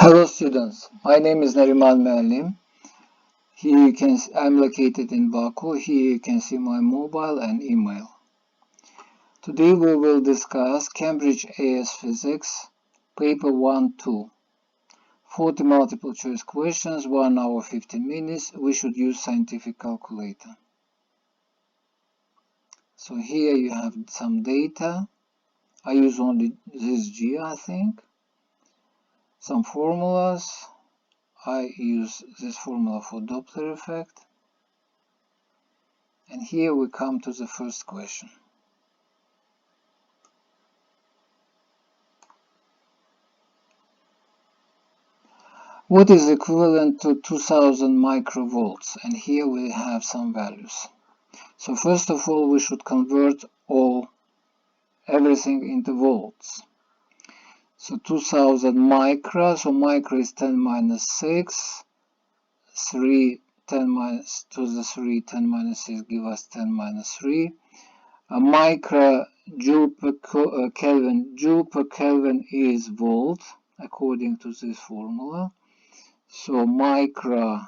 Hello students, my name is Nariman Melim. Here you can I'm located in Baku. Here you can see my mobile and email. Today we will discuss Cambridge AS Physics, paper 1-2. 40 multiple choice questions, 1 hour 15 minutes. We should use scientific calculator. So here you have some data. I use only this G, I think. Some formulas. I use this formula for Doppler effect. And here we come to the first question. What is equivalent to 2000 microvolts? And here we have some values. So first of all, we should convert everything into volts. So 2000 micra, so micra is 10 minus 6, 3, 10 minus to the 3, 10 minus 6 give us 10 minus 3. A micra joule per Kelvin. Joule per Kelvin is volt, according to this formula. So micra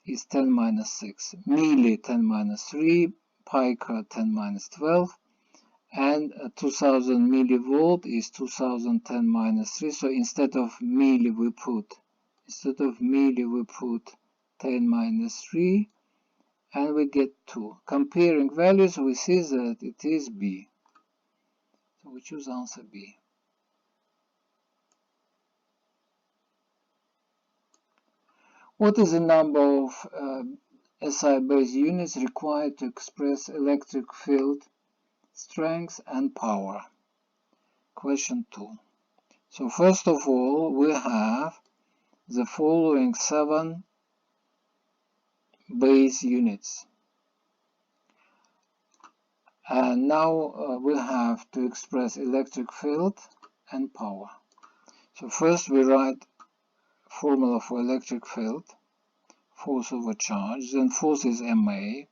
is 10 minus 6, milli 10 minus 3, pica 10 minus 12, and 2000 millivolt is 2010 minus 3. So instead of milli we put 10 minus 3, and we get 2. Comparing values, we see that it is B. So we choose answer B. What is the number of SI base units required to express electric field strength and power? Question 2. So first of all, we have the following 7 base units. And now we have to express electric field and power. So first we write formula for electric field, force over charge, then force is MA,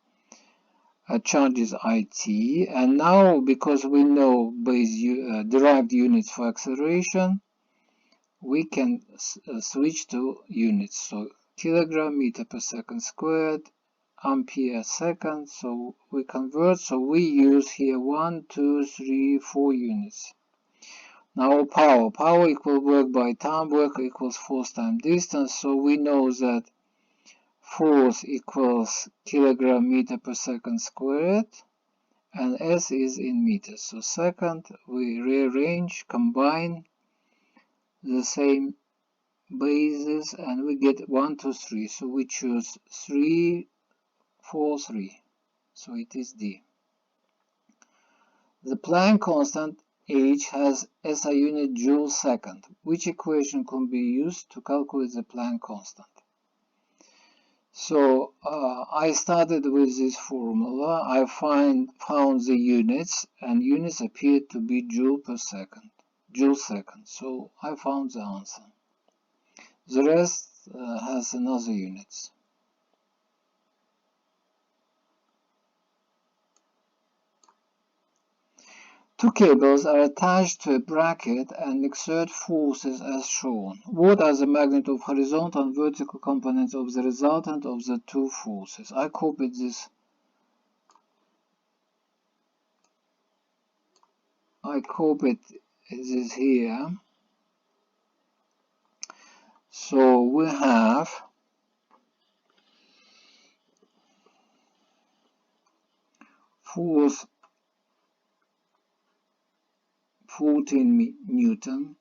charge is IT, and now because we know derived units for acceleration, we can switch to units. So kilogram meter per second squared, ampere second, so we convert, so we use here 1, 2, 3, 4 units. Now power equals work by time, work equals force times distance, so we know that force equals kilogram meter per second squared, and S is in meters. So second, we rearrange, combine the same bases, and we get 1, 2, 3. So we choose 3, 4, 3. So it is D. The Planck constant H has SI unit joule second. Which equation can be used to calculate the Planck constant? So I started with this formula. I found the units, and units appeared to be joule second. So I found the answer. The rest has another units. Two cables are attached to a bracket and exert forces as shown. What are the magnitude of horizontal and vertical components of the resultant of the two forces? I copied this. Here. So we have force 14 Newton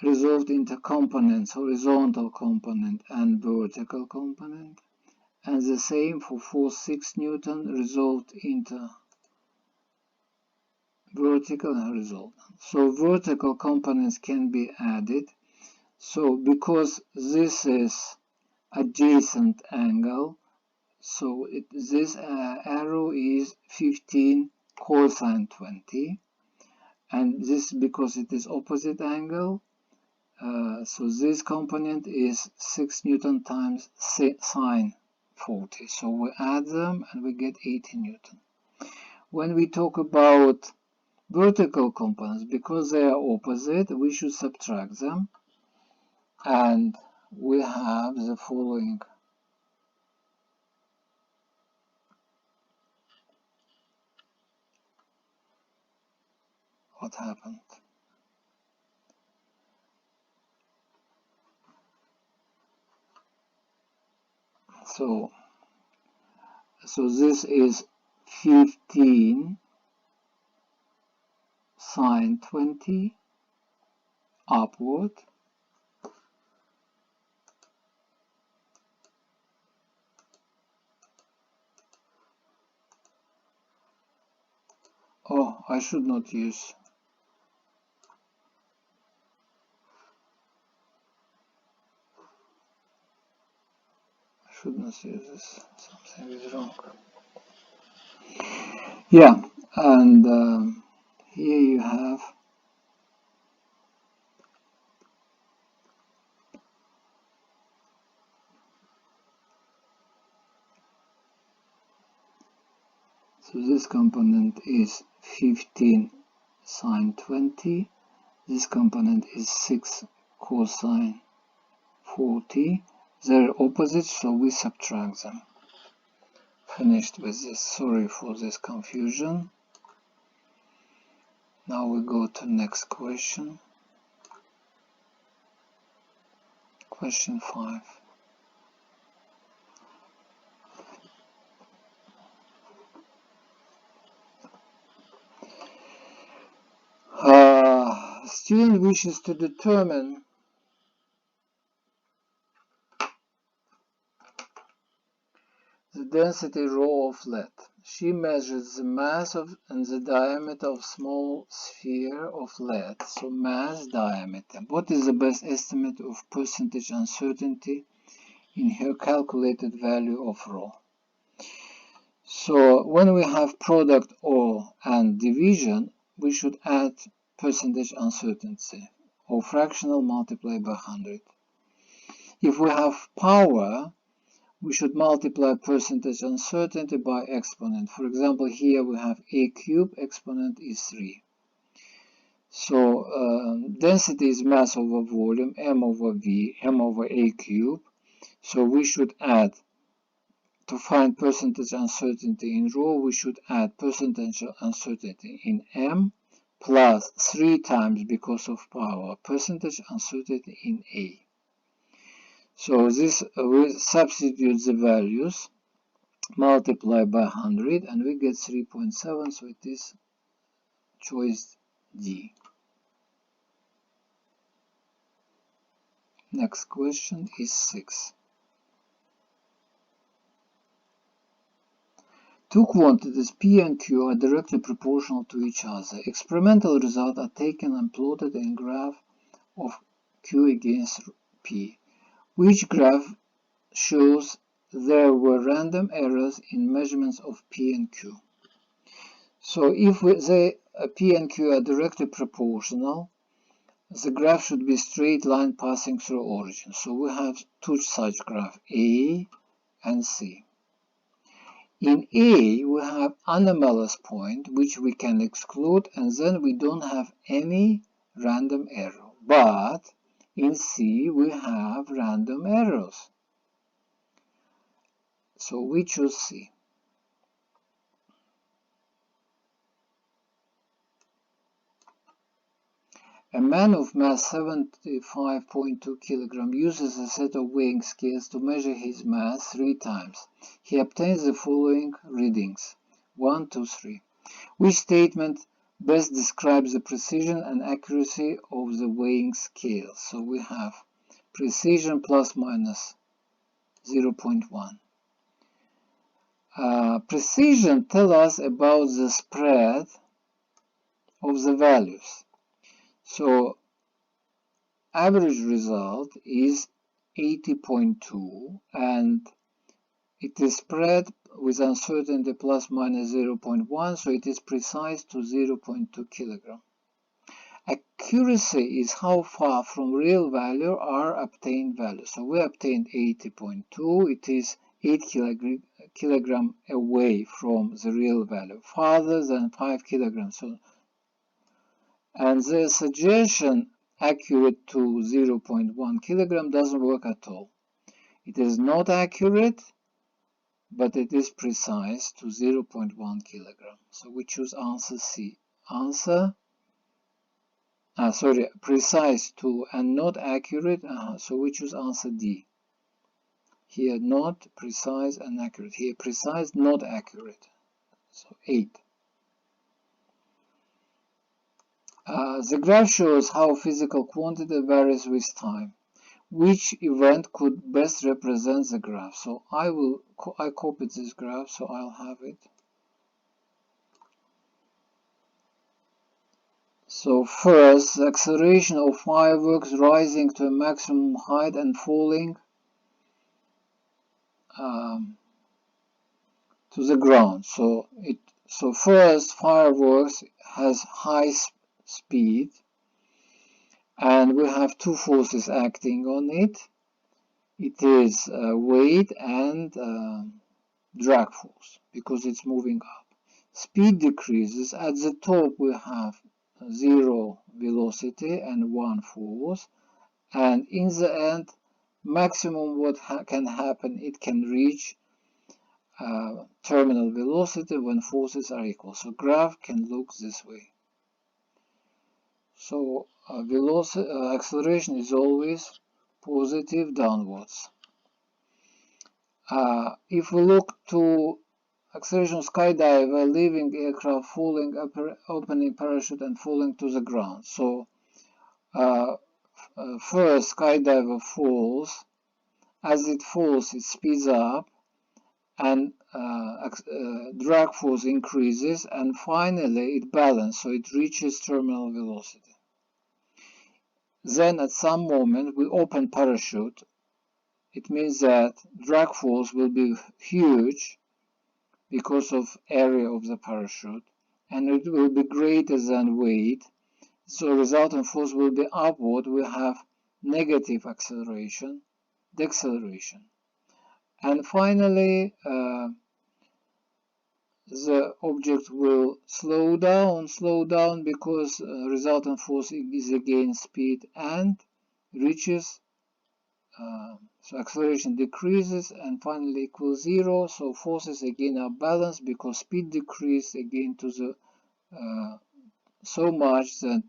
resolved into components, horizontal component and vertical component, and the same for force 6 Newton resolved into vertical and horizontal. So vertical components can be added. So because this is adjacent angle, so this arrow is 15 cosine 20. And this because it is opposite angle, so this component is 6 Newton times sine 40. So we add them and we get 80 Newton. When we talk about vertical components, because they are opposite, we should subtract them. and we have the following. What happened? So this is 15 sine 20 upward, oh, I should not use, this, something is wrong. Yeah, and here you have so this component is 15 sine 20, this component is 6 cosine 40. They're opposites, so we subtract them. Finished with this. Sorry for this confusion. Now we go to next question. Question 5. Student wishes to determine the density rho of lead. She measures the mass and the diameter of small sphere of lead. So mass, diameter. What is the best estimate of percentage uncertainty in her calculated value of rho? So when we have product or and division, we should add percentage uncertainty or fractional multiplied by 100. If we have power, we should multiply percentage uncertainty by exponent. For example, here we have a cubed, exponent is 3. So density is mass over volume, m over v, m over a cubed. So we should add, to find percentage uncertainty in rho, we should add percentage uncertainty in m plus 3 times, because of power, percentage uncertainty in a. So this we substitute the values, multiply by 100, and we get 3.7, so it is choice D. Next question is 6. Two quantities P and Q are directly proportional to each other. Experimental results are taken and plotted in graph of Q against P. Which graph shows there were random errors in measurements of P and Q? So if P and Q are directly proportional, the graph should be a straight line passing through origin. So we have two such graphs, A and C. In A, we have anomalous point, which we can exclude, and then we don't have any random error. But in C, we have random errors. So we choose C. A man of mass 75.2 kg uses a set of weighing scales to measure his mass 3 times. He obtains the following readings: 1, 2, 3. Which statement best describes the precision and accuracy of the weighing scale? So we have precision plus minus 0.1. Precision tells us about the spread of the values. So average result is 80.2, and it is spread with uncertainty plus minus 0.1, so it is precise to 0.2 kilogram. Accuracy is how far from real value are obtained values. So we obtained 80.2, it is 8 kilogram away from the real value, farther than 5 kilograms. So, and the suggestion accurate to 0.1 kilogram doesn't work at all. It is not accurate, but it is precise to 0.1 kilogram. So we choose answer C. Precise to and not accurate. So we choose answer D. Here, not precise and accurate. Here, precise, not accurate. So 8. The graph shows how physical quantity varies with time. Which event could best represent the graph? So I copied this graph, so I'll have it. So first, the acceleration of fireworks rising to a maximum height and falling to the ground. So first, fireworks has high speed, and we have two forces acting on it. It is weight and drag force, because it's moving up. Speed decreases. At the top we have 0 velocity and 1 force, and in the end, maximum what can happen, it can reach terminal velocity when forces are equal. So graph can look this way. So acceleration is always positive downwards. If we look to Excursion Skydive, leaving aircraft, falling, opening parachute and falling to the ground. So first, skydiver falls. As it falls, it speeds up, and drag force increases, and finally it balances, so it reaches terminal velocity. Then at some moment we open parachute. It means that drag force will be huge because of area of the parachute, and it will be greater than weight, so resultant force will be upward. We have negative acceleration, deceleration. And finally, the object will slow down because resultant force is again speed and reaches, so acceleration decreases and finally equals 0. So forces again are balanced because speed decreased again to the so much that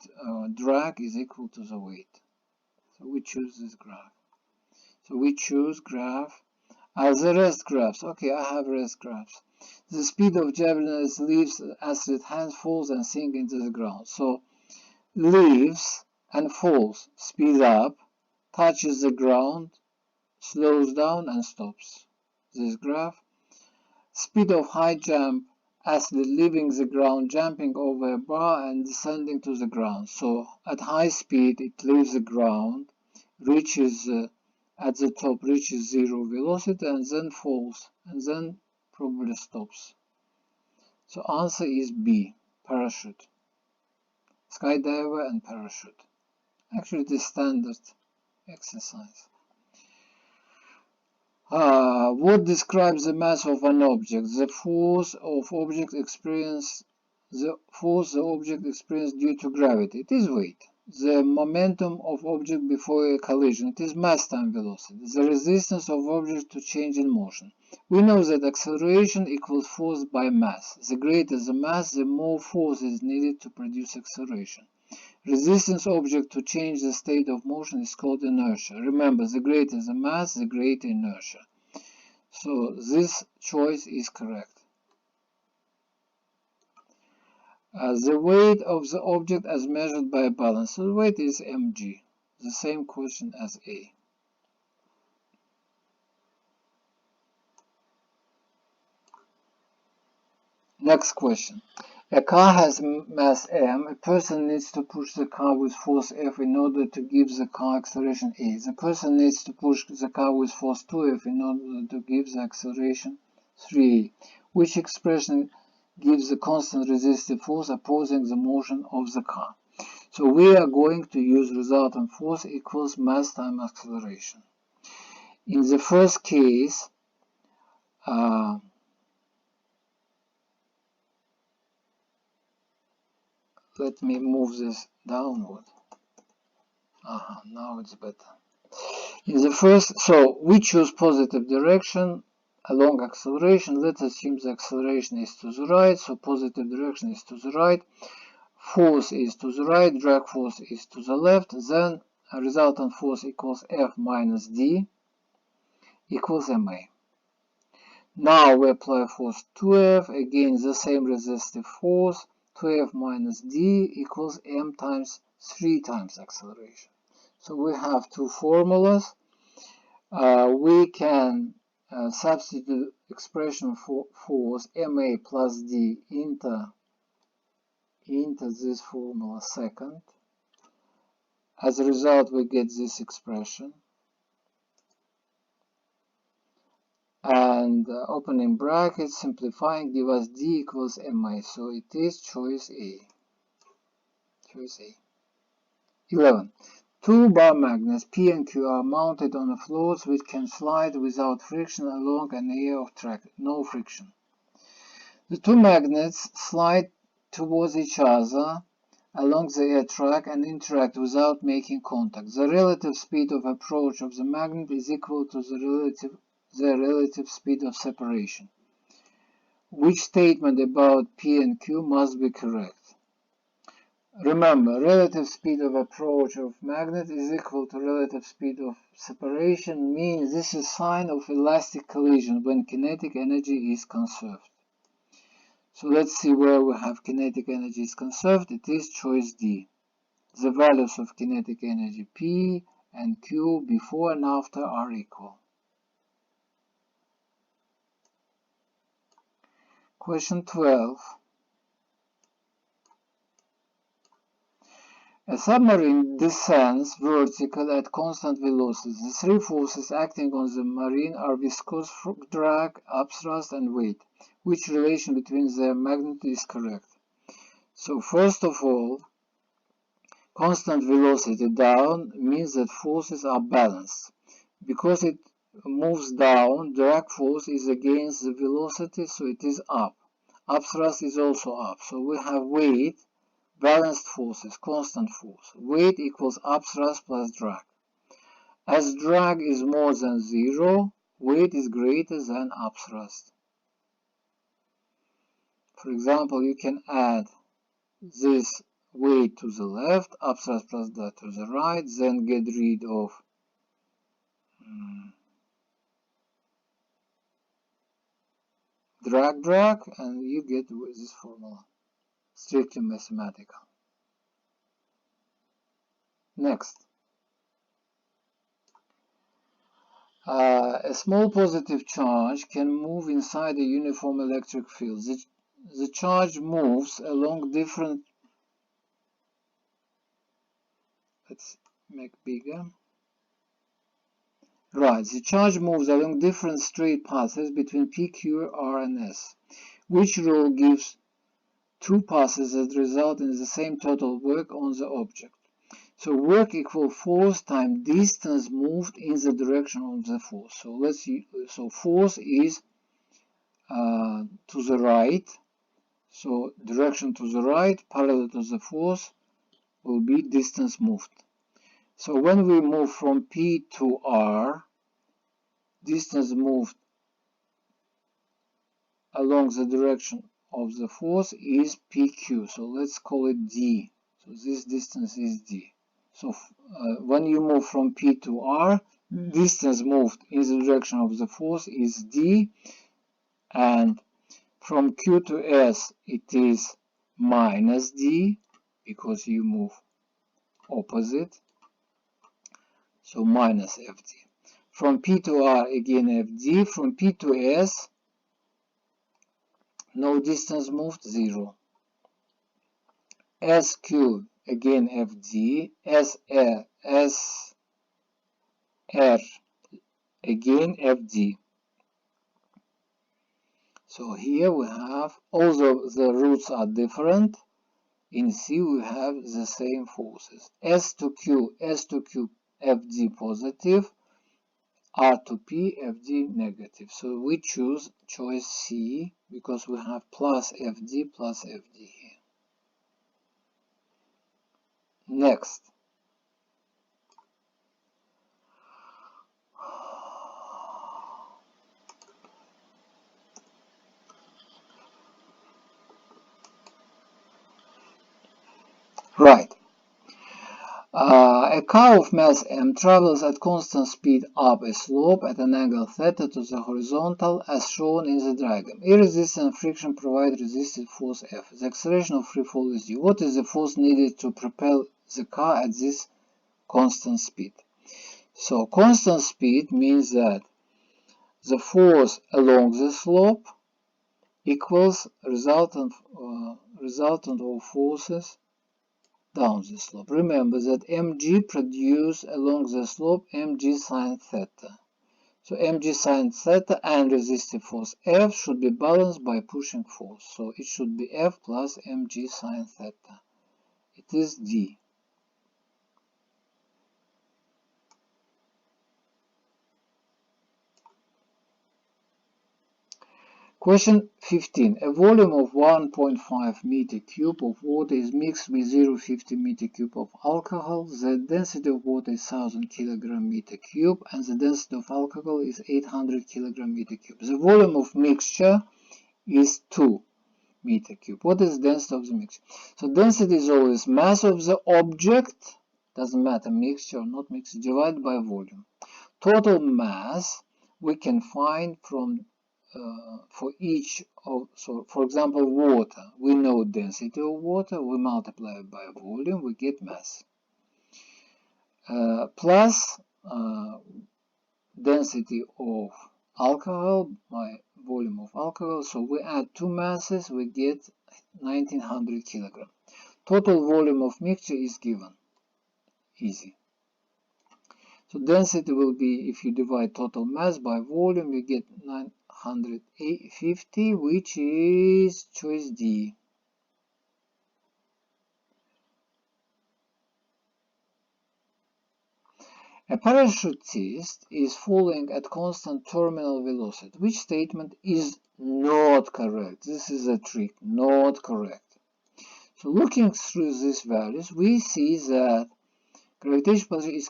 drag is equal to the weight. So we choose this graph. So we choose graph as the rest graphs. Okay, I have rest graphs. The speed of javelin leaves as it hands, falls and sinks into the ground. So leaves and falls, speed up, touches the ground, slows down and stops. This graph. Speed of high jump, athlete leaving the ground, jumping over a bar and descending to the ground. So at high speed it leaves the ground, reaches at the top, reaches 0 velocity and then falls and then probably stops. So answer is B, parachute. Skydiver and parachute. Actually it is standard exercise. What describes the mass of an object? The force the object experiences due to gravity. It is weight. The momentum of object before a collision. It is mass times velocity. The resistance of object to change in motion. We know that acceleration equals force by mass. The greater the mass, the more force is needed to produce acceleration. Resistance object to change the state of motion is called inertia. Remember, the greater the mass, the greater inertia. So this choice is correct. The weight of the object as measured by a balance. So the weight is mg. The same question as A. Next question. A car has mass m. A person needs to push the car with force F in order to give the car acceleration A. The person needs to push the car with force 2F in order to give the acceleration 3A. Which expression gives the constant resistive force opposing the motion of the car? So we are going to use resultant force equals mass times acceleration. In the first case, let me move this downward. Now it's better. In the first, so we choose positive direction along acceleration. Let's assume the acceleration is to the right, so positive direction is to the right, force is to the right, drag force is to the left, then a resultant force equals F minus D equals ma. Now we apply force 2F, again the same resistive force, 2F minus D equals m times 3 times acceleration. So we have two formulas. We can substitute expression for force ma plus d into this formula second. As a result, we get this expression. And opening brackets, simplifying, give us d equals ma. So it is choice A. Choice A. 11. Two bar magnets P and Q are mounted on floats which can slide without friction along an area of track, no friction. The two magnets slide towards each other along the air track and interact without making contact. The relative speed of approach of the magnet is equal to the relative speed of separation. Which statement about P and Q must be correct? Remember, relative speed of approach of magnet is equal to relative speed of separation, means this is a sign of elastic collision when kinetic energy is conserved. So let's see where we have kinetic energy is conserved. It is choice D. The values of kinetic energy P and Q before and after are equal. Question 12. A submarine descends vertical at constant velocity. The three forces acting on the marine are viscous drag, upthrust, and weight. Which relation between their magnitude is correct? So first of all, constant velocity down means that forces are balanced. Because it moves down, drag force is against the velocity, so it is up. Upthrust is also up. So we have weight, balanced forces, constant force. Weight equals upthrust plus drag. As drag is more than 0, weight is greater than upthrust. For example, you can add this weight to the left, upthrust plus that to the right, then get rid of drag, and you get this formula. Strictly mathematical. Next. A small positive charge can move inside a uniform electric field. The charge moves along different, let's make bigger. Right, the charge moves along different straight paths between P, Q, R, and S. Which rule gives two passes that result in the same total work on the object? So work equals force times distance moved in the direction of the force. So let's see. So force is to the right. So direction to the right, parallel to the force, will be distance moved. So when we move from P to R, distance moved along the direction of the force is PQ. So let's call it D. So this distance is D. So when you move from P to R, distance moved in the direction of the force is D, and from Q to S it is minus D, because you move opposite, so minus FD. From P to R again FD, from P to S no distance moved, 0. SQ again FD, SR again FD. So here we have, although the roots are different, in C we have the same forces. S to Q FD positive, R to P FD negative. So we choose choice C because we have plus FD here. Next. Right. A car of mass m travels at constant speed up a slope at an angle theta to the horizontal as shown in the diagram. Air resistance and friction provide resistive force F. The acceleration of free fall is u. What is the force needed to propel the car at this constant speed? So constant speed means that the force along the slope equals resultant of forces down the slope. Remember that mg produced along the slope mg sine theta. So mg sine theta and resistive force F should be balanced by pushing force. So it should be F plus mg sine theta. It is D. Question 15. A volume of 1.5 meter cube of water is mixed with 0.50 meter cube of alcohol. The density of water is 1000 kilogram meter cube and the density of alcohol is 800 kilogram meter cube. The volume of mixture is 2 meter cube. What is the density of the mixture? So density is always mass of the object, doesn't matter mixture or not mixture, divided by volume. Total mass we can find from for each of, so for example, water. We know density of water, we multiply it by volume, we get mass. Plus density of alcohol by volume of alcohol, so we add two masses, we get 1900 kilogram. Total volume of mixture is given. Easy. So density will be, if you divide total mass by volume, you get 950, which is choice D. A parachutist is falling at constant terminal velocity. Which statement is not correct? This is a trick, not correct. So looking through these values, we see that gravitational potential is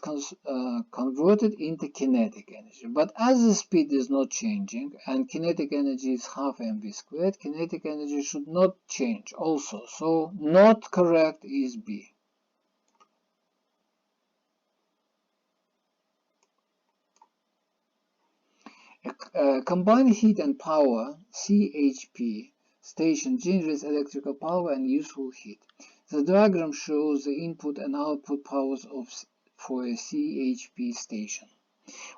converted into kinetic energy. But as the speed is not changing and kinetic energy is half mv squared, kinetic energy should not change also. So not correct is B. Combined heat and power CHP station generates electrical power and useful heat. The diagram shows the input and output powers for a CHP station.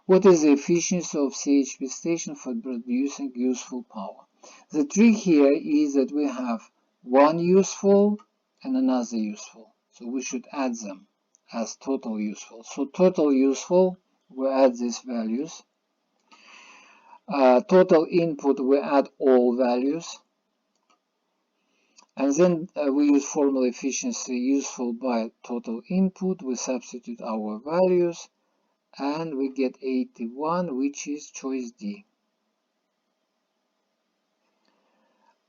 What is the efficiency of CHP station for producing useful power? The trick here is that we have one useful and another useful. So we should add them as total useful. So total useful, we add these values. Total input, we add all values. And then we use formula efficiency useful by total input. We substitute our values and we get 81, which is choice D.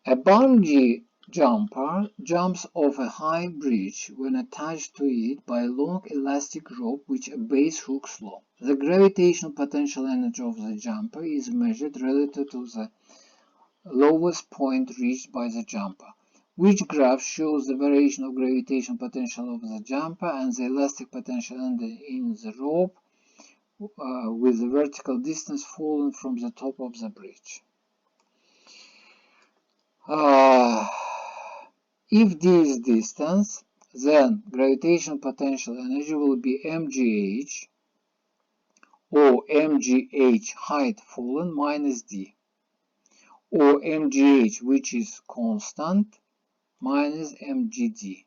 A bungee jumper jumps off a high bridge when attached to it by a long elastic rope which obeys Hooke's law. The gravitational potential energy of the jumper is measured relative to the lowest point reached by the jumper. Which graph shows the variation of gravitational potential of the jumper and the elastic potential energy in the rope with the vertical distance fallen from the top of the bridge? If d is distance, then gravitational potential energy will be mgh or mgh height fallen minus d, or mgh, which is constant, minus mgd.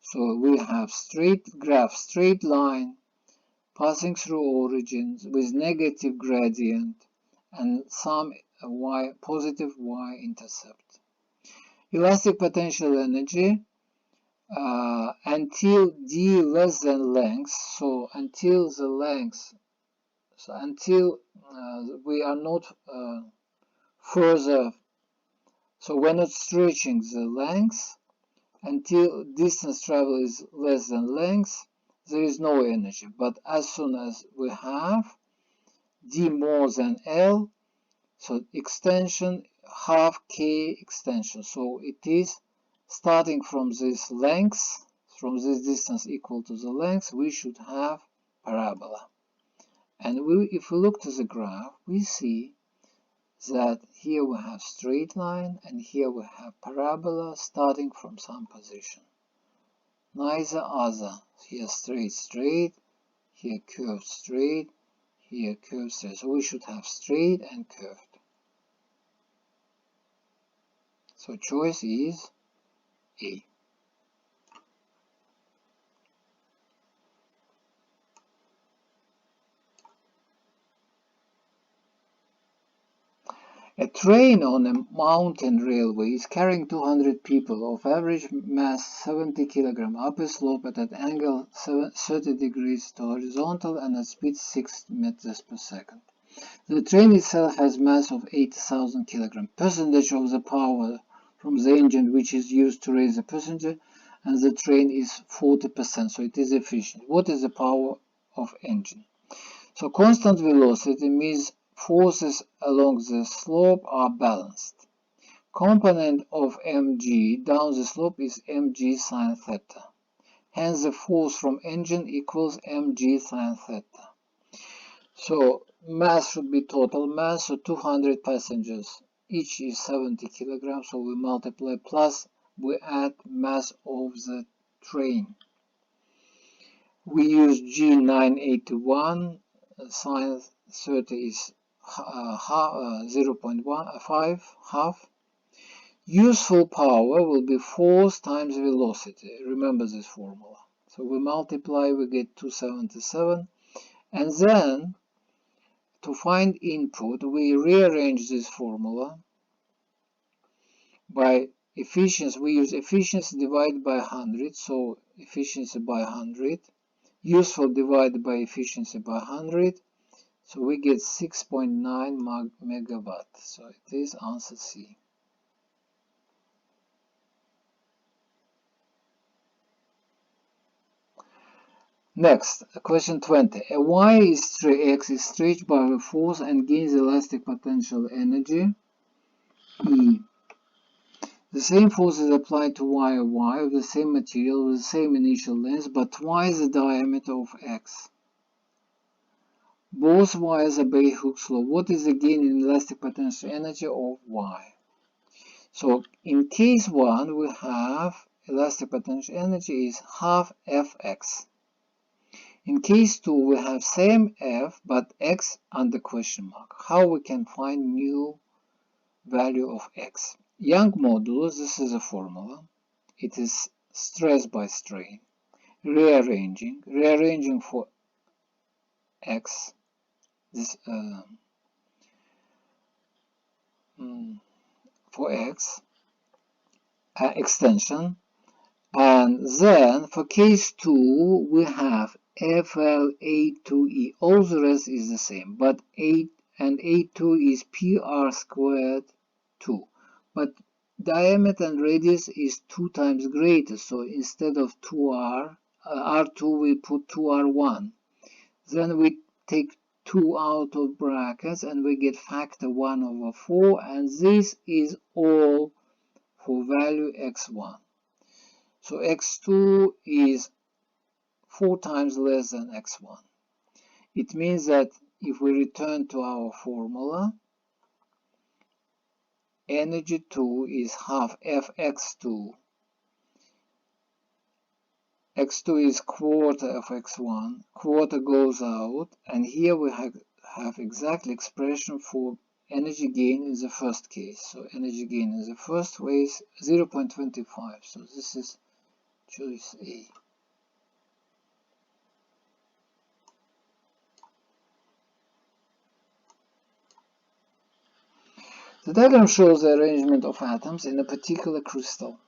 So we have straight line passing through origins with negative gradient and some positive y-intercept. Elastic potential energy until d less than length, so until the length, so until we are not further, so we're not stretching the length, until distance travel is less than length, there is no energy. But as soon as we have d more than L, so extension half k extension, so it is starting from this length from this distance equal to the length, we should have parabola. And if we look to the graph, we see that here we have straight line and here we have parabola starting from some position. Neither other. Here straight, here curved straight, here curved straight. So we should have straight and curved. So choice is A. A train on a mountain railway is carrying 200 people of average mass 70 kg up a slope at an angle 30 degrees to horizontal and at speed 6 meters per second. The train itself has mass of 8,000 kg. Percentage of the power from the engine which is used to raise the passenger and the train is 40%, so it is efficient. What is the power of engine? So constant velocity means forces along the slope are balanced. Component of mg down the slope is mg sine theta. Hence the force from engine equals mg sine theta. So mass should be total mass, so 200 passengers. Each is 70 kilograms, so we multiply plus we add mass of the train. We use G981, sine 30 is 0.15, half. Useful power will be force times velocity. Remember this formula. So we multiply, we get 277. And then, to find input, we rearrange this formula by efficiency. We use efficiency divided by 100, so efficiency by 100. Useful divided by efficiency by 100. So we get 6.9 megawatt. So it is answer C. Next, question 20. A y-x is stretched by a force and gains elastic potential energy E. The same force is applied to y of the same material with the same initial length but twice the diameter of x. Both wires obey Hooke's law. What is the gain in elastic potential energy of y? So in case 1 we have elastic potential energy is half fx. In case 2 we have same f but x under question mark. How we can find new value of x? Young modulus, this is a formula. It is stress by strain. Rearranging for x. This for x extension, and then for case 2 we have FLA2E. All the rest is the same, but A2 is PR squared 2, but diameter and radius is 2 times greater, so instead of 2R R2 we put 2R1. Then we take 2 out of brackets and we get factor 1 over 4, and this is all for value x1. So x2 is 4 times less than x1. It means that if we return to our formula, energy 2 is half fx2. x2 is quarter of x1, quarter goes out, and here we have exact expression for energy gain in the first case. So energy gain in the first way is 0.25, so this is choice A. The diagram shows the arrangement of atoms in a particular crystal.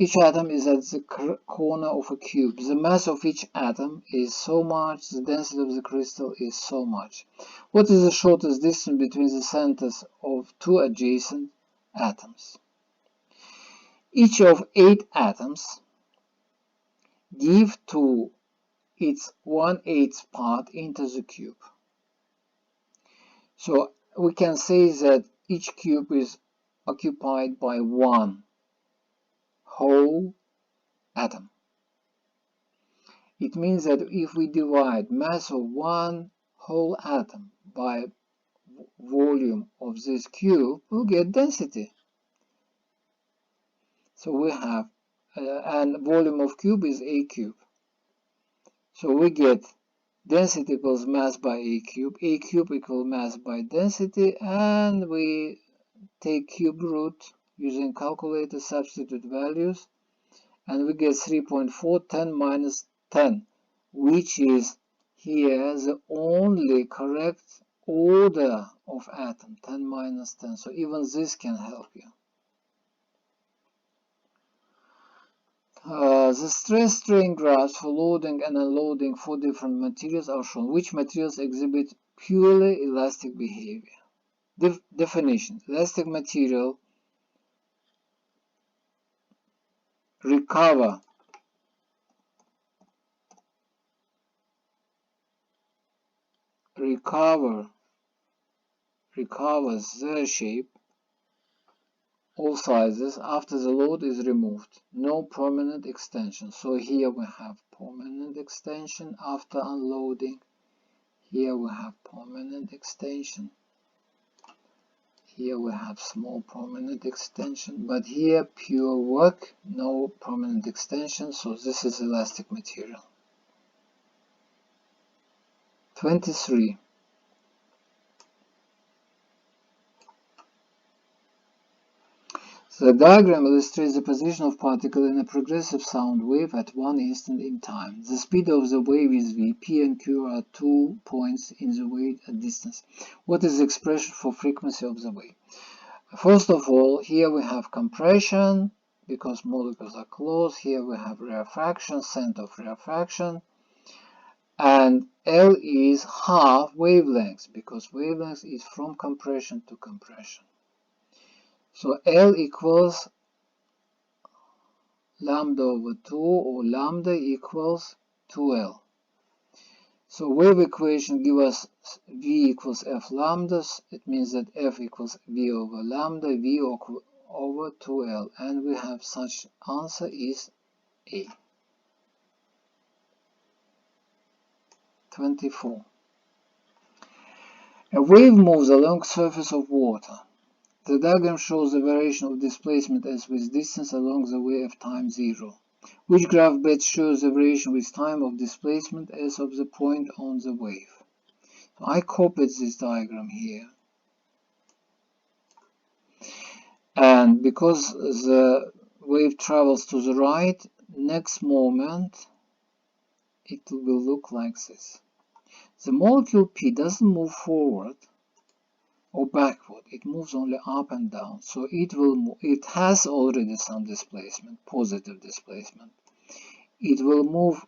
Each atom is at the corner of a cube. The mass of each atom is so much, the density of the crystal is so much. What is the shortest distance between the centers of 2 adjacent atoms? Each of 8 atoms give to its 1/8 part into the cube. So we can say that each cube is occupied by 1 whole atom. It means that if we divide mass of one whole atom by volume of this cube, we'll get density. So we have, and volume of cube is a cube. So we get density equals mass by a cube equals mass by density, and we take cube root using calculator, substitute values, and we get 3.4, 10 minus 10, which is here the only correct order of atom, 10 minus 10. So even this can help you. The stress-strain graphs for loading and unloading for different materials are shown. Which materials exhibit purely elastic behavior? Definition: elastic material recovers their shape, all sizes, after the load is removed. No permanent extension. So here we have permanent extension after unloading. Here we have permanent extension. Here we have small permanent extension, but here pure work, no permanent extension, so this is elastic material. 23. The diagram illustrates the position of particle in a progressive sound wave at one instant in time. The speed of the wave is v. P and Q are 2 points in the wave at distance. What is the expression for frequency of the wave? First of all, here we have compression, because molecules are close. Here we have rarefaction, center of rarefaction. And L is half wavelength, because wavelength is from compression to compression. So L equals lambda over 2, or lambda equals 2L. So wave equation gives us V equals F lambdas. It means that F equals V over lambda, V over 2L. And we have such answer is A. 24. A wave moves along the surface of water. The diagram shows the variation of displacement as with distance along the way of time 0. Which graph best shows the variation with time of displacement as of the point on the wave? So I copied this diagram here. And because the wave travels to the right, next moment it will look like this. The molecule P doesn't move forward or backward, it moves only up and down. So it will move, it has already some displacement, positive displacement. It will move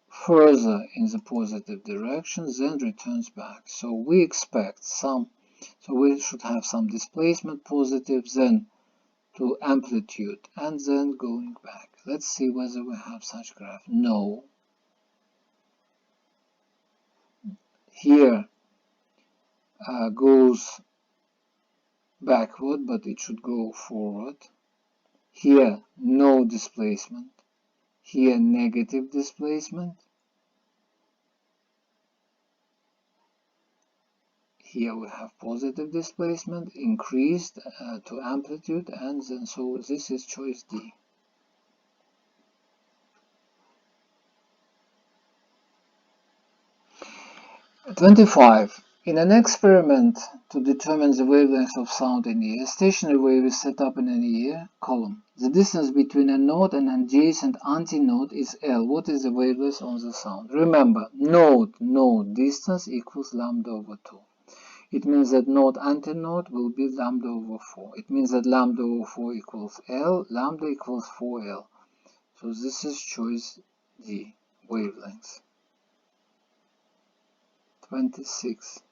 further in the positive direction, then returns back. So we expect some, so we should have some displacement positive, then to amplitude, and then going back. Let's see whether we have such graph. No. Here goes backward, but it should go forward. Here no displacement. Here negative displacement. Here we have positive displacement, increased to amplitude, and then so this is choice D. '25. In an experiment to determine the wavelength of sound in ear, a stationary wave is set up in an ear column. The distance between a node and an adjacent antinode is L. What is the wavelength of the sound? Remember, node distance equals lambda over 2. It means that node antinode will be lambda over 4. It means that lambda over 4 equals L, lambda equals 4L. So this is choice D, wavelength. 26.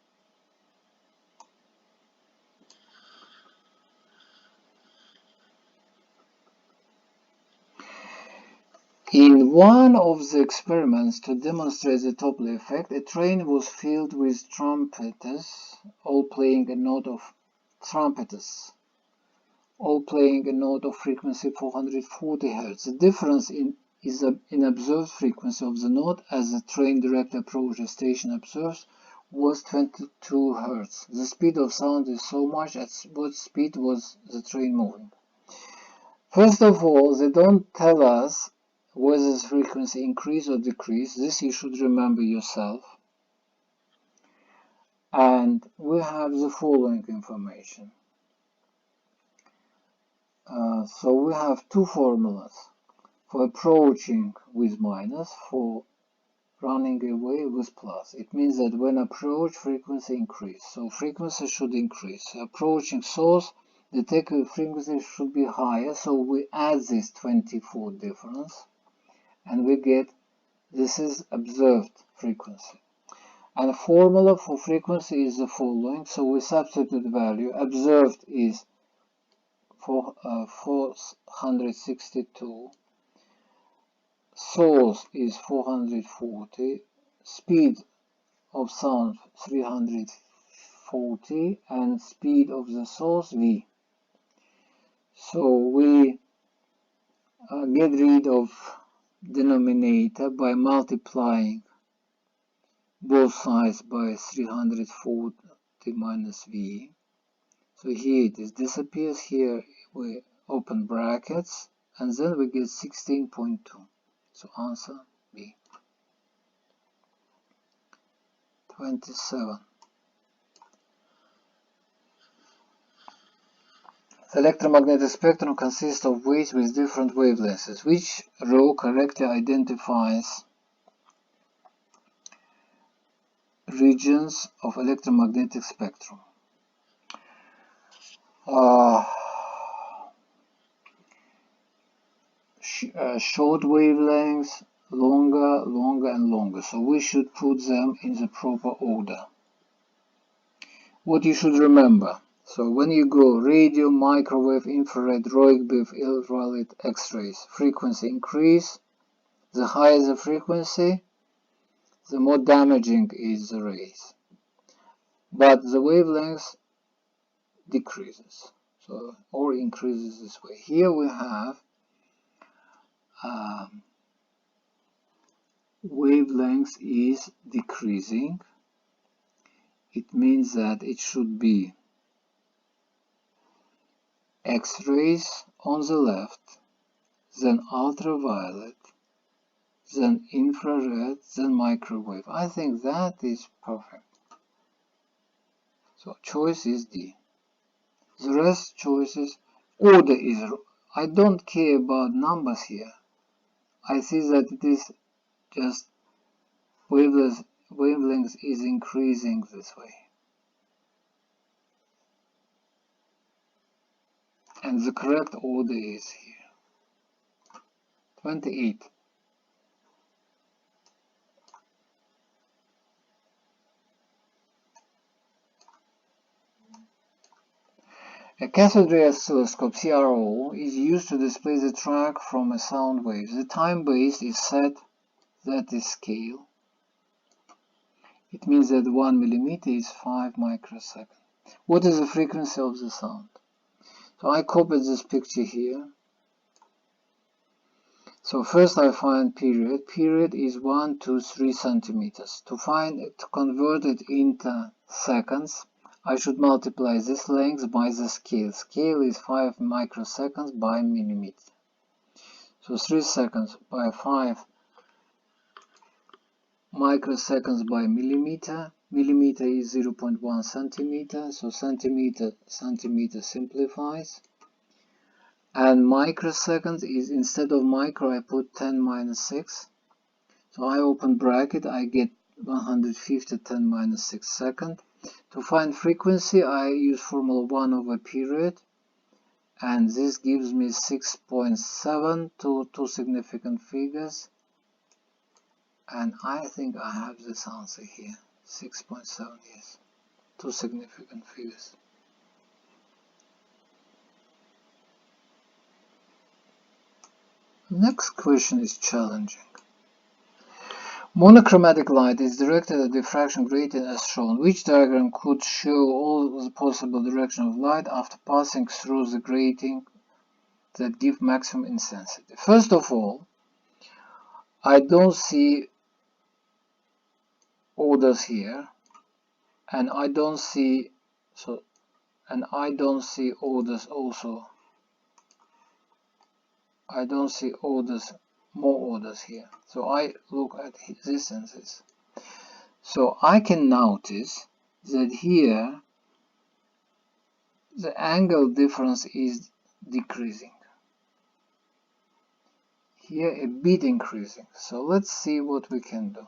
In one of the experiments to demonstrate the Topley effect, a train was filled with trumpeters, all playing a note of frequency 440 Hz. The difference in is an observed frequency of the node as the train directly approaches the station observed was 22 Hz. The speed of sound is so much at what speed was the train moving. First of all, they don't tell us whether the frequency increase or decrease. This you should remember yourself. And we have the following information. So we have two formulas for approaching with minus, for running away with plus. It means that when approach, frequency increase. So frequency should increase. Approaching source, the takeaway frequency should be higher. So we add this 24 difference and we get, this is observed frequency. And the formula for frequency is the following. So we substitute value. Observed is 462. Source is 440, speed of sound 340, and speed of the source v. So we get rid of denominator by multiplying both sides by 340 minus v. So here it is, disappears. Here we open brackets and then we get 16.2. So answer B. 27. The electromagnetic spectrum consists of waves with different wavelengths. Which row correctly identifies regions of electromagnetic spectrum? Short wavelengths, longer, and longer. So we should put them in the proper order. What you should remember. So when you go radio, microwave, infrared, ROIC, ultraviolet, X-rays, frequency increase. The higher the frequency, the more damaging is the rays. But the wavelength decreases, so or increases this way. Here we have wavelength is decreasing. It means that it should be X-rays on the left, then ultraviolet, then infrared, then microwave. I think that is perfect. So choice is D. The rest choices, order is, I don't care about numbers here. I see that it is just wavelength is increasing this way. And the correct order is here. 28. A cathode ray oscilloscope CRO is used to display the track from a sound wave. The time base is set, that is scale. It means that 1 millimeter is 5 microseconds. What is the frequency of the sound? So I copied this picture here. So first I find period. Period is 1, 2, 3 centimeters. To convert it into seconds, I should multiply this length by the scale. Scale is 5 microseconds by millimeter. So 3 seconds by 5 microseconds by millimeter. Millimeter is 0.1 centimeter. So centimeter simplifies. And microseconds is, instead of micro, I put 10 minus 6. So I open bracket, I get 150 10 minus 6 seconds. To find frequency, I use formula 1 over period. And this gives me 6.7 to two significant figures. And I think I have this answer here. 6.7, yes. Two significant figures. Next question is challenging. Monochromatic light is directed at diffraction gradient as shown. Which diagram could show all the possible direction of light after passing through the grating that give maximum intensity? First of all, I don't see orders here, and I don't see orders also. I don't see orders, more orders here. So I look at this and this. So I can notice that here the angle difference is decreasing. Here a bit increasing. So let's see what we can do.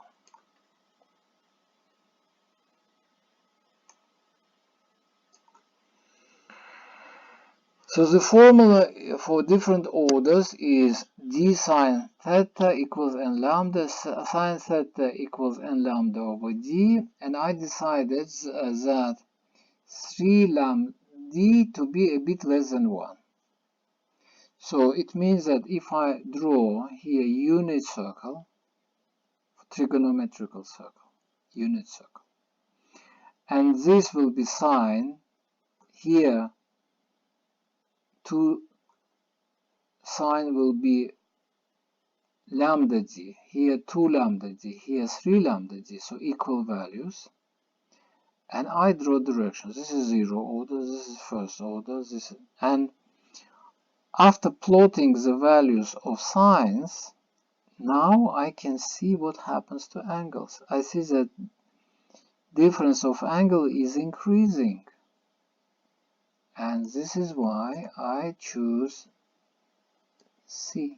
So the formula for different orders is d sine theta equals n lambda, sine theta equals n lambda over d, and I decided that 3 lambda d to be a bit less than 1. So it means that if I draw here unit circle, trigonometrical circle, unit circle, and this will be sine, here 2 sine will be lambda d, here 2 lambda d, here 3 lambda d, so equal values. And I draw directions. This is 0 order, this is first order, this is, and after plotting the values of sines, now I can see what happens to angles. I see that difference of angle is increasing. And this is why I choose C.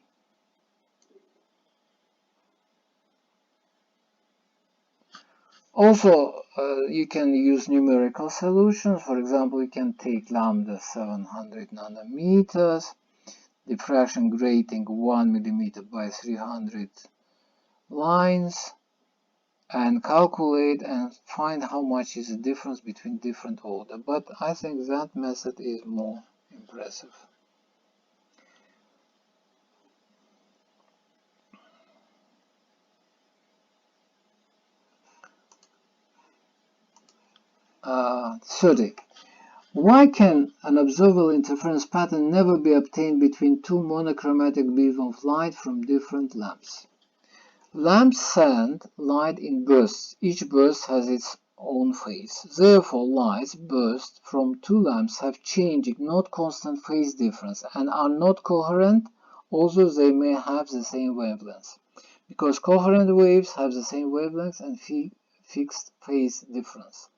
Also, you can use numerical solutions. For example, you can take lambda 700 nanometers, diffraction grating 1 millimeter by 300 lines, and calculate and find how much is the difference between different order. But I think that method is more impressive. Uh, 30. Why can an observable interference pattern never be obtained between two monochromatic beams of light from different lamps? Lamps send light in bursts. Each burst has its own phase. Therefore, lights burst from two lamps have changing, not constant phase difference, and are not coherent, although they may have the same wavelength, because coherent waves have the same wavelength and fixed phase difference.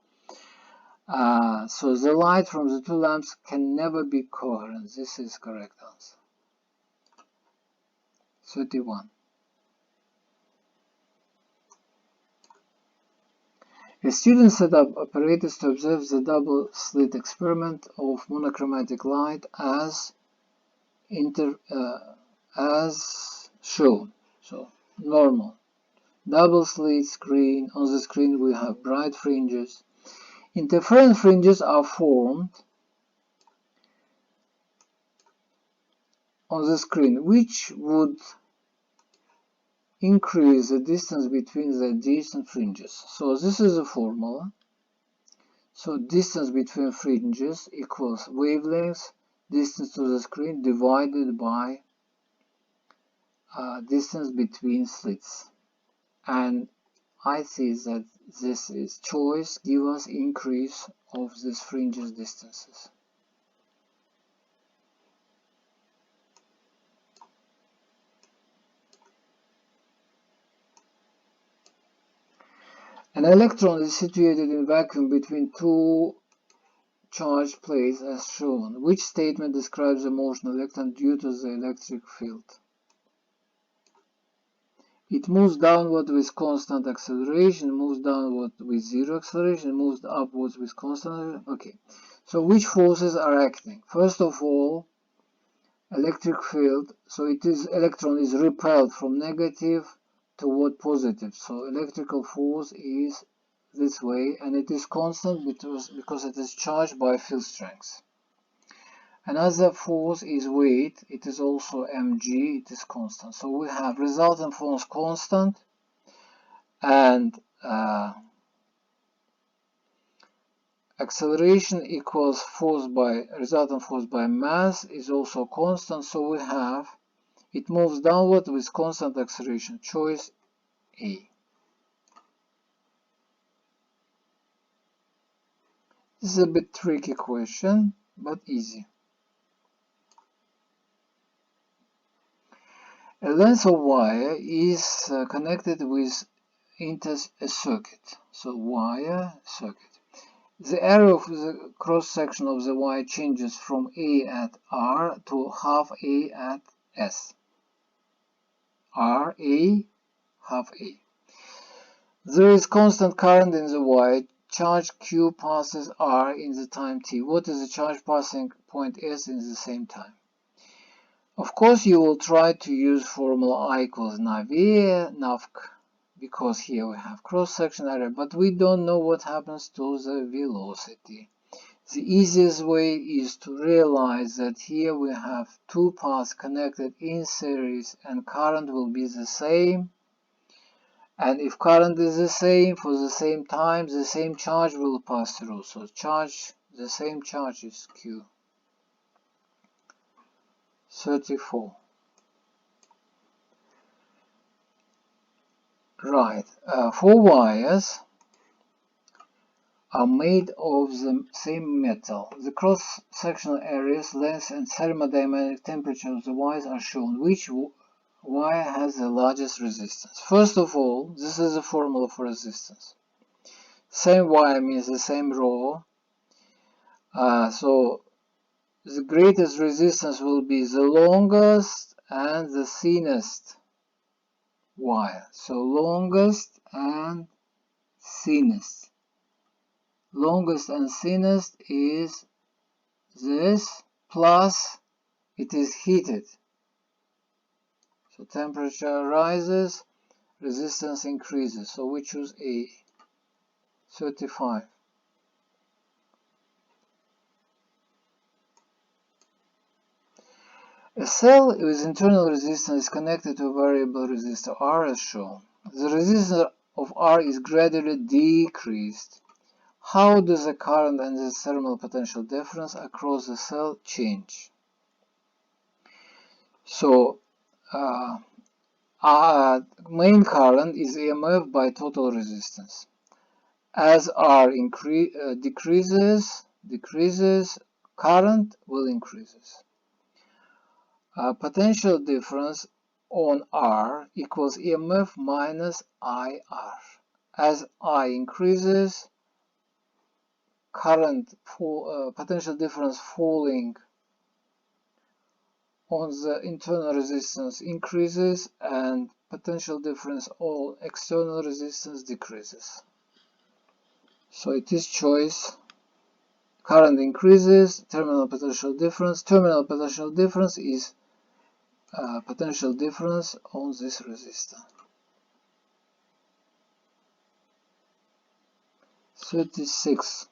So the light from the two lamps can never be coherent. This is correct answer. 31. A student set up apparatus to observe the double slit experiment of monochromatic light as shown. So normal. Double slit screen. On the screen we have bright fringes. Interference fringes are formed on the screen, which would increase the distance between the adjacent fringes. So this is a formula. So distance between fringes equals wavelength, distance to the screen divided by distance between slits. And I see that this is choice give us increase of these fringes distances. An electron is situated in vacuum between two charged plates as shown. Which statement describes the motion of electron due to the electric field? It moves downward with constant acceleration, moves downward with zero acceleration, moves upwards with constant. Okay, so which forces are acting? First of all, electric field. So it is electron is repelled from negative toward positive. So electrical force is this way, and it is constant because it is charged by field strength. Another force is weight. It is also mg. It is constant. So we have resultant force constant, and acceleration equals resultant force by mass is also constant. So we have It moves downward with constant acceleration. Choice A. This is a bit tricky question, but easy. A length of wire is connected with enters a circuit. So wire, circuit. The area of the cross-section of the wire changes from A at R to half A at S. R, A, half A. There is constant current in the wire. Charge Q passes R in the time t. What is the charge passing point S in the same time? Of course, you will try to use formula I equals navr, navc, because here we have cross-section area, but we don't know what happens to the velocity. The easiest way is to realize that here we have two paths connected in series and current will be the same. And if current is the same for the same time, the same charge will pass through. So the same charge is Q. 34. Right. 4 wires are made of the same metal. The cross-sectional areas, length, and thermodynamic temperature of the wires are shown. Which wire has the largest resistance? First of all, this is the formula for resistance. Same wire means the same rho. So the greatest resistance will be the longest and the thinnest wire. So longest and thinnest. Longest and thinnest is this, plus it is heated. So temperature rises, resistance increases. So we choose A. 35. A cell with internal resistance is connected to a variable resistor R as shown. The resistance of R is gradually decreased. How does the current and the thermal potential difference across the cell change? So, main current is EMF by total resistance. As R decreases, current will increases. Potential difference on R equals EMF minus IR. As I increases, potential difference falling on the internal resistance increases and potential difference on external resistance decreases. So it is choice. Current increases, terminal potential difference. Terminal potential difference is potential difference on this resistor. 36.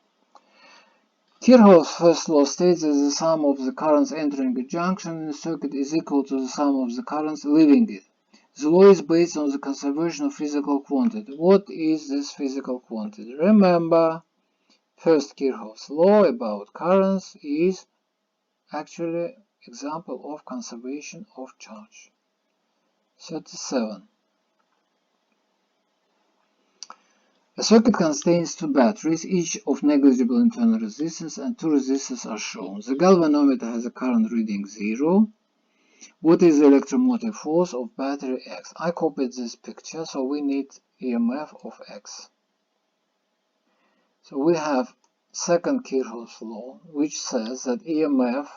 Kirchhoff's first law states that the sum of the currents entering a junction in a circuit is equal to the sum of the currents leaving it. The law is based on the conservation of physical quantity. What is this physical quantity? Remember, first Kirchhoff's law about currents is actually example of conservation of charge. 37. A circuit contains two batteries, each of negligible internal resistance, and two resistors are shown. The galvanometer has a current reading 0. What is the electromotive force of battery X? I copied this picture, so we need EMF of X. So we have second Kirchhoff's law, which says that EMF,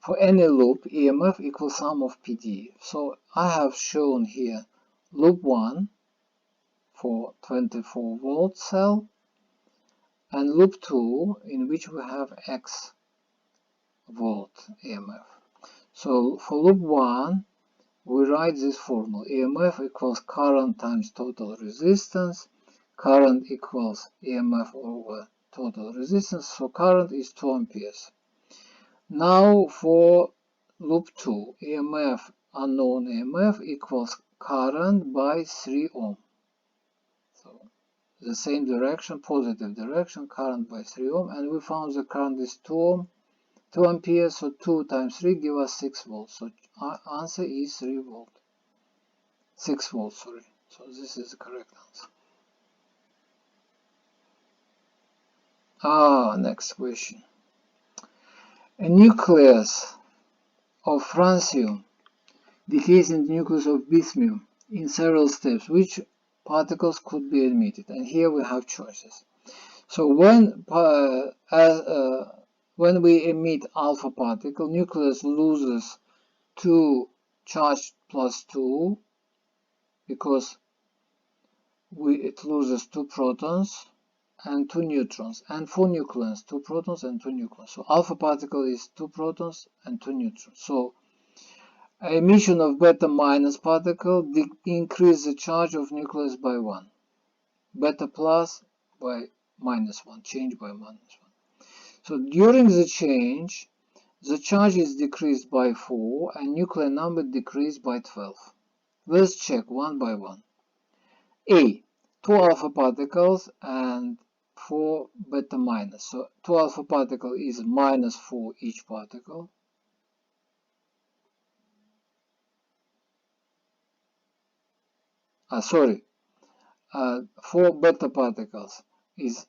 for any loop, EMF equals sum of PD. So I have shown here loop 1 for 24 volt cell and loop 2 in which we have X volt EMF. So for loop 1 we write this formula: EMF equals current times total resistance. Current equals EMF over total resistance, so current is 2 amperes. Now for loop 2, EMF, unknown EMF, equals current by 3 ohm. So the same direction, positive direction, current by 3 ohm, and we found the current is 2 ohm, 2 amperes, so 2 times 3 give us 6 volts. So our answer is 3 volt. 6 volts, sorry. So this is the correct answer. Next question. A nucleus of francium decays in the nucleus of bismuth in several steps. Which particles could be emitted? And here we have choices. So when we emit alpha particle, nucleus loses 2 charged plus 2 because it loses 2 protons and 2 neutrons, and 4 nucleons, 2 protons and 2 neutrons. So alpha particle is 2 protons and 2 neutrons. So emission of beta minus particle increase the charge of nucleus by 1. Beta plus by minus 1, change by minus 1. So during the change, the charge is decreased by 4 and nuclear number decreased by 12. Let's check one by one. A. 2 alpha particles and 4 beta minus. So 2 alpha particle is minus 4 each particle. Sorry. 4 beta particles is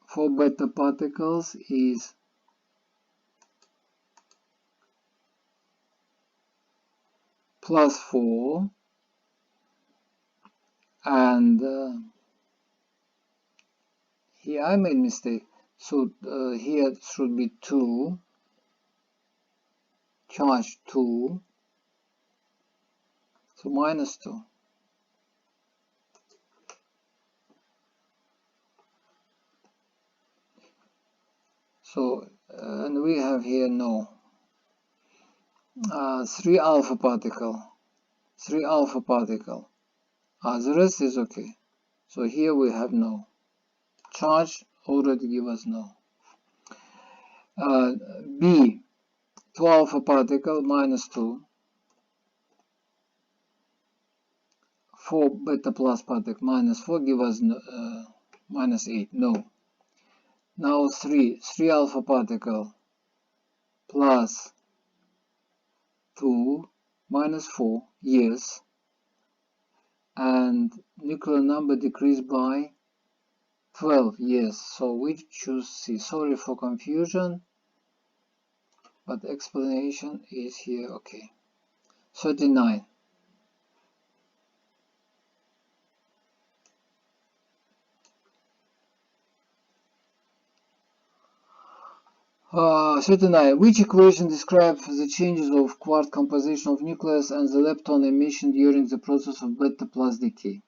for beta particles is plus 4, and here I made mistake. So here it should be 2, charge 2, so minus 2. So and we have here no. 3 alpha particle. 3 alpha particle. The rest is okay. So here we have no. Charge already give us no. B. 2 alpha particle minus 2. 4 beta plus particle minus 4 give us minus 8. No. Now 3 alpha particle plus 2 minus 4, yes, and nuclear number decreased by 12, yes, so we choose C. Sorry for confusion, but explanation is here, okay. 39. Which equation describes the changes of quark composition of nucleus and the lepton emission during the process of beta plus decay?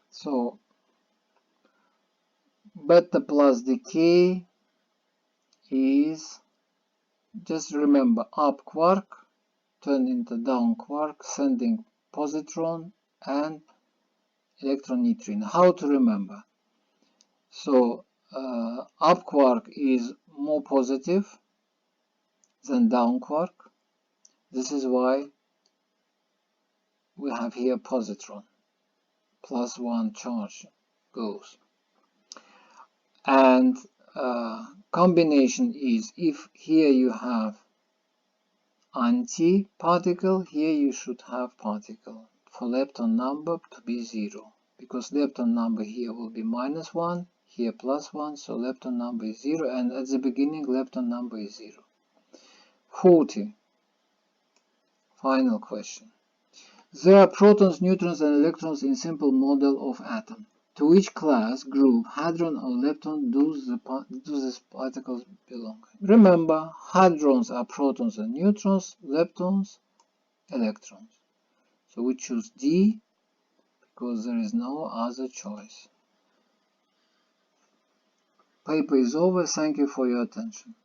So beta plus decay is, just remember, up quark turned into down quark, sending positron and electron neutrino. How to remember? So up quark is more positive than down quark. This is why we have here positron. Plus 1 charge goes. And combination is, if here you have anti-particle, here you should have particle. For lepton number to be 0. Because lepton number here will be minus 1. Here plus 1, so lepton number is 0, and at the beginning lepton number is 0. 40. Final question. There are protons, neutrons, and electrons in simple model of atom. To which class, group, hadron, or lepton do these particles belong? Remember, hadrons are protons and neutrons, leptons, electrons. So we choose D because there is no other choice. Paper is over. Thank you for your attention.